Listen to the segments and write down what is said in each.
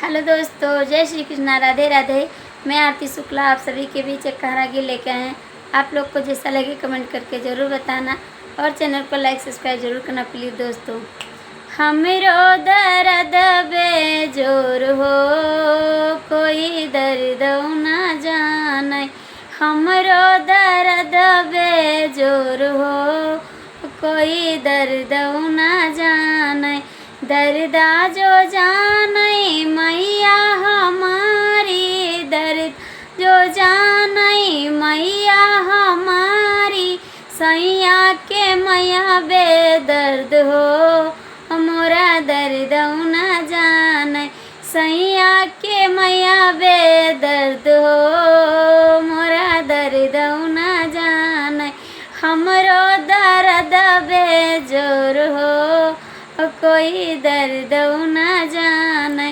Hello दोस्तों, जय श्री कृष्णा, राधे राधे। मैं आरती शुक्ला आप सभी के बीच एक कहारा गीत लेके आए हैं। आप लोग को जैसा लगे कमेंट करके ज़रूर बताना और चैनल को लाइक सब्सक्राइब जरूर करना प्लीज़ दोस्तों। हमरो दर्द बेजोर हो, कोई दर्द ना जाने। हमरो दर्द बेजोर हो, कोई दर्द ना जाने। दर्दा जो जाने मैया हमारी, दर्द जो जाने मैया हमारी। सैया के मैया बेदर्द हो, मोरा दर्द ना जाने। सैया के मैया बेदर्द हो, मोरा दर्द ना जाने। हमरो दर्द बेजोर हो, कोई दर्द ना जाने।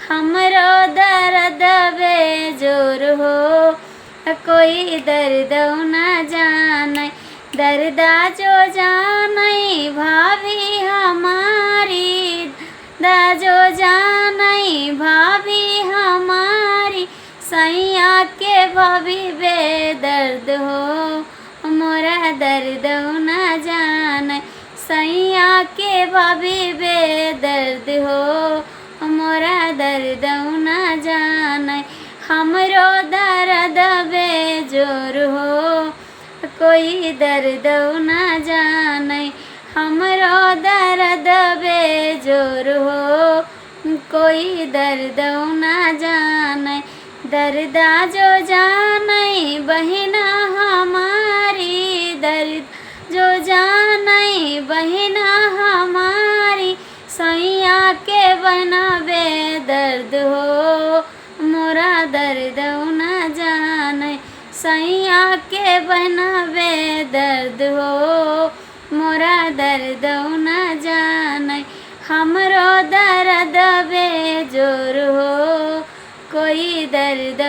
हमरो दर्द बेजोर हो, कोई दर्द ना जाने। दर्दा जो जाने भाभी हमारी, दर्दा जो जाने भाभी हमारी। सैया के भाभी बेदर्द हो, मोरा दर्द ना जाने। सैया के भाभी बेदर्द हो, मोरा दर्द ना जाने। हमरो दर्द बेजोर हो, कोई दर्द ना जाने। हमरो दर्द बेजोर हो, कोई दर्द ना जाने। दर्दा जो जाने बहिना हमारी, दर्द जो जाने बहिना हमारी। सैया के बना बेदर्द हो, मोरा दर्द ना जाने। सैया के बना बेदर्द हो, मोरा दर्द ना जाने। हमरो दर्द बेजोर हो, कोई दर्द